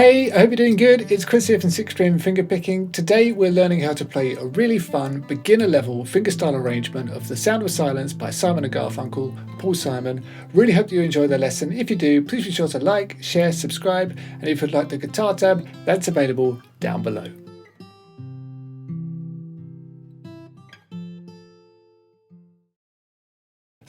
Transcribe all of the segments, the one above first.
Hey, I hope you're doing good. It's Chris here from 6th String Fingerpicking. Today we're learning how to play a really fun beginner level fingerstyle arrangement of The Sound of Silence by Simon and Garfunkel, Paul Simon. Really hope you enjoy the lesson. If you do, please be sure to like, share, subscribe, and if you'd like the guitar tab, that's available down below.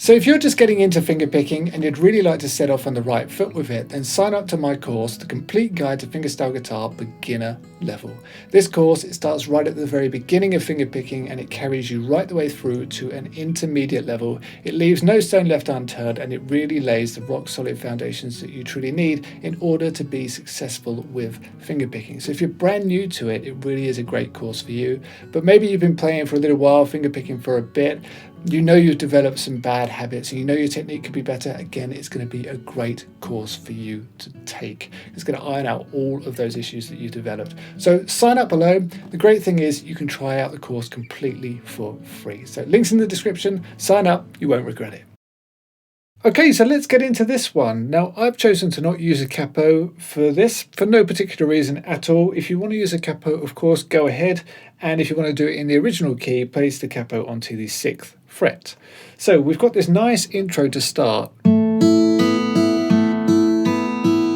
So if you're just getting into fingerpicking and you'd really like to set off on the right foot with it, then sign up to my course, The Complete Guide to Fingerstyle Guitar Beginner Level. This course, it starts right at the very beginning of fingerpicking and it carries you right the way through to an intermediate level. It leaves no stone left unturned and it really lays the rock solid foundations that you truly need in order to be successful with fingerpicking. So if you're brand new to it, it really is a great course for you. But maybe you've been playing for a little while, fingerpicking for a bit, you know you've developed some bad habits and you know your technique could be better. Again, it's going to be a great course for you to take. It's going to iron out all of those issues that you developed. So sign up below. The great thing is you can try out the course completely for free. So links in the description. Sign up, you won't regret it. Okay, so let's get into this one. Now, I've chosen to not use a capo for this for no particular reason at all. If you want to use a capo, of course, go ahead. And if you want to do it in the original key, place the capo onto the 6th fret. So we've got this nice intro to start,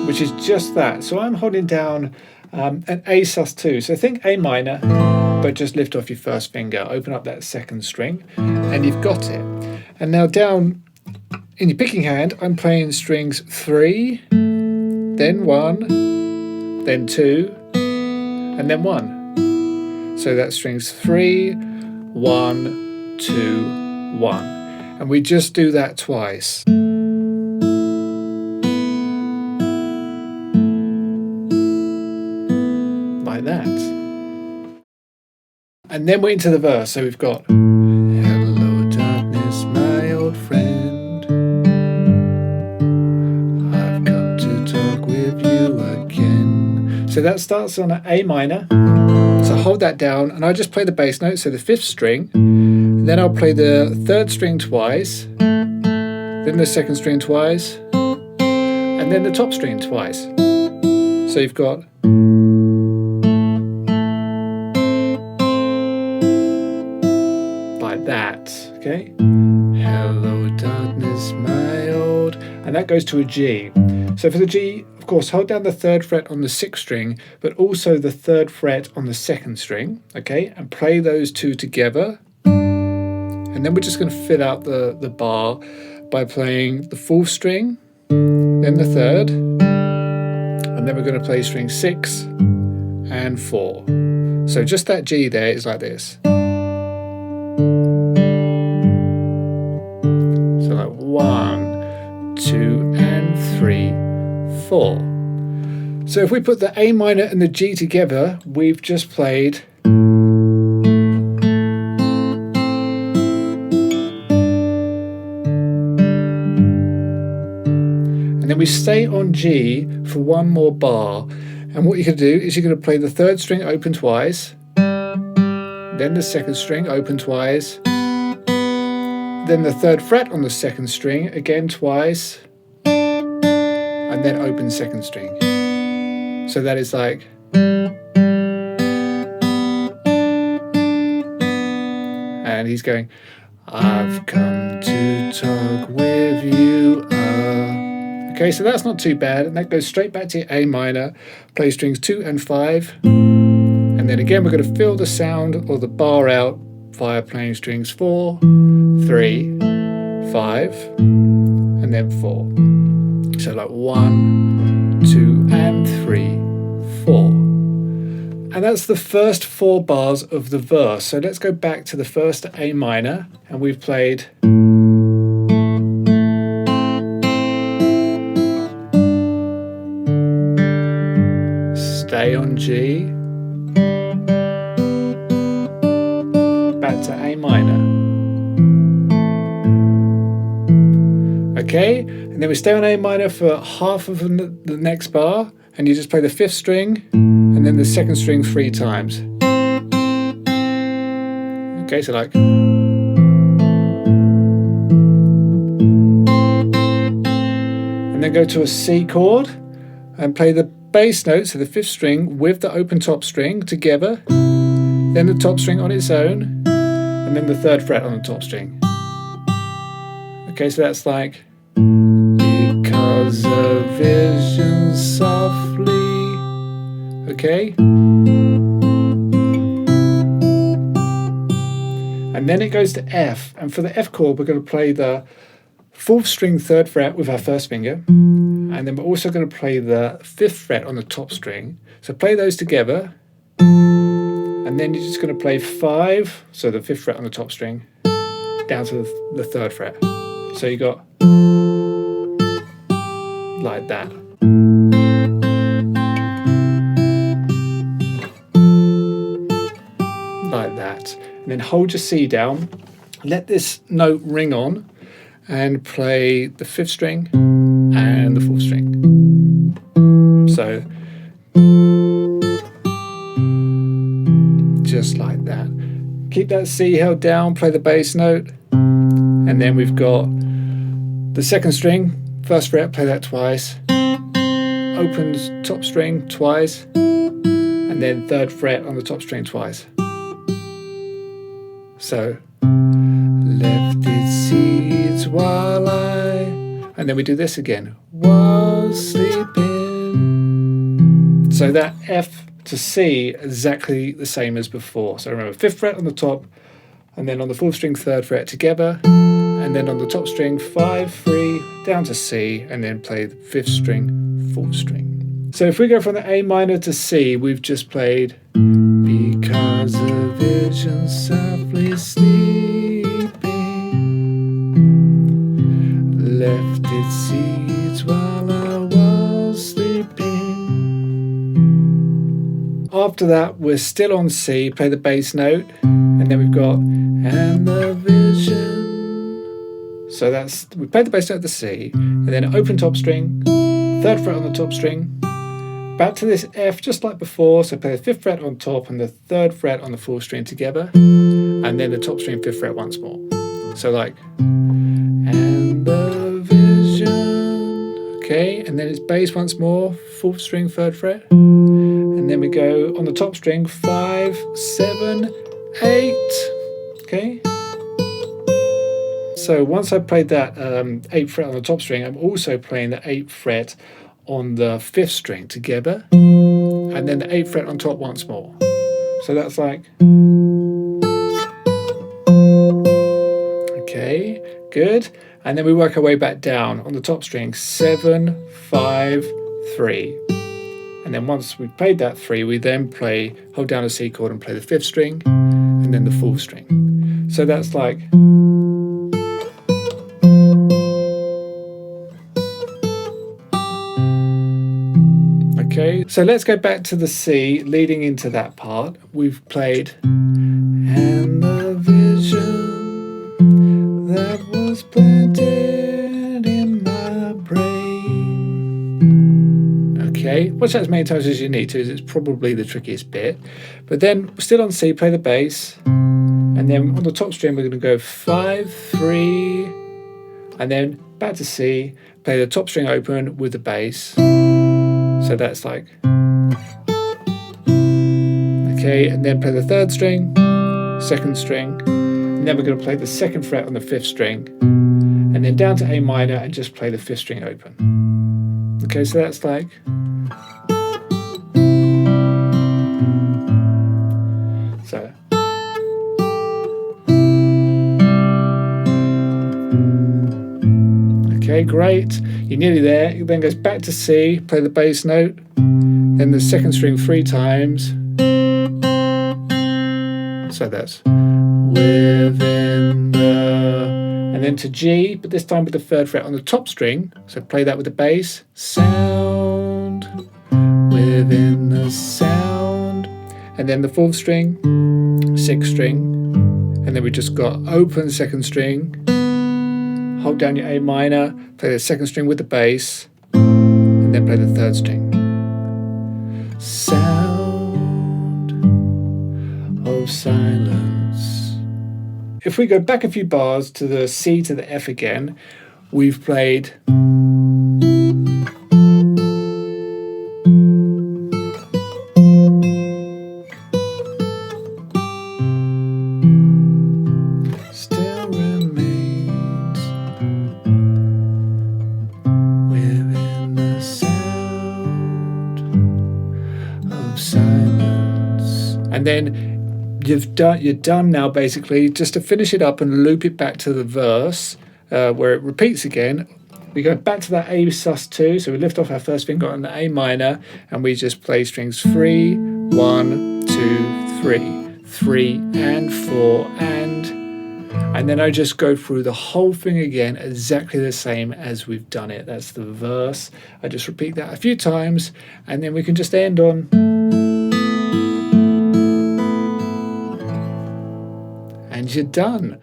which is just that. So I'm holding down an A sus2. So think A minor, but just lift off your first finger, open up that second string, and you've got it. And now down in your picking hand, I'm playing strings 3, then 1, then 2, and then 1. So that's strings 3, 1, 2, 1. And we just do that twice. Like that. And then we're into the verse. So we've got hello darkness, my old friend. I've come to talk with you again. So that starts on an A minor. So hold that down and I just play the bass note, so the 5th string. Then I'll play the 3rd string twice, then the 2nd string twice, and then the top string twice. So you've got like that, okay? Hello darkness, my old, and that goes to a G. So for the G, of course, hold down the 3rd fret on the 6th string, but also the 3rd fret on the 2nd string, okay? And play those two together. And then we're just going to fill out the bar by playing the 4th string, then the 3rd, and then we're going to play string 6 and 4. So just that G there is like this. So like 1, 2, and 3, 4. So if we put the A minor and the G together, we've just played and then we stay on G for one more bar. And what you can do is you're going to play the 3rd string open twice, then the 2nd string open twice, then the 3rd fret on the 2nd string again twice, and then open 2nd string. So that is like, and he's going, I've come to talk with you. Okay, so that's not too bad, and that goes straight back to A minor, play strings 2 and 5, and then again we're going to fill the sound or the bar out via playing strings 4, 3, 5, and then 4. So like 1, 2, and 3, 4. And that's the first 4 bars of the verse. So let's go back to the first A minor, and we've played stay on G, back to A minor. Okay, and then we stay on A minor for half of the next bar, and you just play the 5th string and then the 2nd string 3 times. Okay, so like, and then go to a C chord and play the bass note, so the 5th string with the open top string together, then the top string on its own, and then the 3rd fret on the top string. Okay, so that's like, because a vision softly, okay? And then it goes to F, and for the F chord we're going to play the 4th string 3rd fret with our 1st finger, and then we're also going to play the 5th fret on the top string. So play those together, and then you're just going to play 5, so the 5th fret on the top string, down to the 3rd fret. So you got like that. Like that. And then hold your C down, let this note ring on, and play the 5th string and the 4th string. So just like that. Keep that C held down, play the bass note, and then we've got the 2nd string, 1st fret, play that twice, opens top string twice, and then 3rd fret on the top string twice. So left its seeds while and then we do this again, while sleeping. So that F to C exactly the same as before. So remember, 5th fret on the top, and then on the 4th string 3rd fret together, and then on the top string 5, 3, down to C, and then play the 5th string, 4th string. So if we go from the A minor to C, we've just played because a vision softly sleeping left its seeds while I was sleeping. After that, we're still on C, play the bass note, and then we've got and the vision. So that's, we played the bass note at the C, and then open top string, 3rd fret on the top string, back to this F just like before, so play the 5th fret on top and the 3rd fret on the 4th string together, and then the top string 5th fret once more. So like, and the vision, okay, and then it's bass once more, 4th string 3rd fret, and then we go on the top string 5, 7, 8, okay. So once I've played that 8th fret on the top string, I'm also playing the 8th fret on the 5th string together, and then the 8th fret on top once more. So that's like, okay, good. And then we work our way back down on the top string, 7, 5, 3. And then once we've played that 3, we then play, hold down a C chord and play the 5th string, and then the 4th string. So that's like, okay, so let's go back to the C leading into that part. We've played and the vision that was planted in my brain. Okay, watch that as many times as you need to, as it's probably the trickiest bit. But then still on C, play the bass, and then on the top string we're going to go 5, 3, and then back to C, play the top string open with the bass. So that's like, okay, and then play the 3rd string, 2nd string, and then we're going to play the 2nd fret on the 5th string, and then down to A minor and just play the 5th string open. Okay, so that's like, so. Okay, great. You're nearly there. It then goes back to C, play the bass note, then the 2nd string 3 times. So that's within the, and then to G, but this time with the 3rd fret on the top string. So play that with the bass. Sound, within the sound, and then the 4th string, 6th string, and then we just got open 2nd string. Hold down your A minor, play the 2nd string with the bass, and then play the 3rd string. Sound of silence. If we go back a few bars to the C to the F again, we've played And then you're done now, basically. Just to finish it up and loop it back to the verse where it repeats again. We go back to that A sus2, so we lift off our first finger on the A minor, and we just play strings 3, 1, 2, 3, 3 and 4 and then I just go through the whole thing again exactly the same as we've done it. That's the verse. I just repeat that a few times, and then we can just end on and you're done.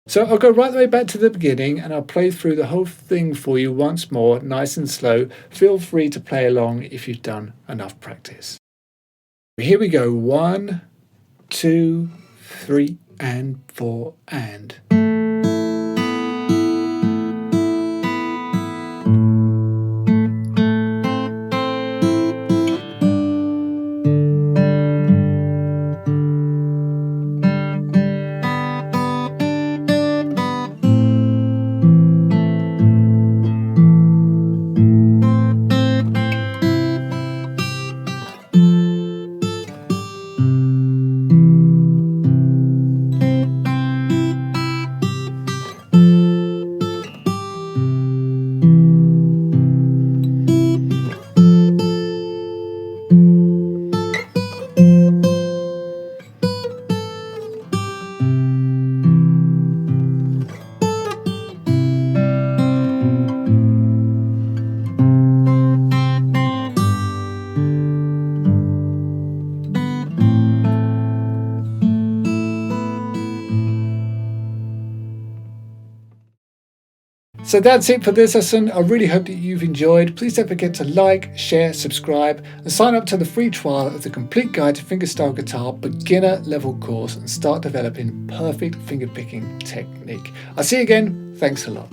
So I'll go right the way back to the beginning and I'll play through the whole thing for you once more, nice and slow. Feel free to play along if you've done enough practice. Here we go. 1, 2, 3 and 4 and. So that's it for this lesson. I really hope that you've enjoyed. Please don't forget to like, share, subscribe, and sign up to the free trial of the Complete Guide to Fingerstyle Guitar beginner level course and start developing perfect fingerpicking technique. I'll see you again. Thanks a lot.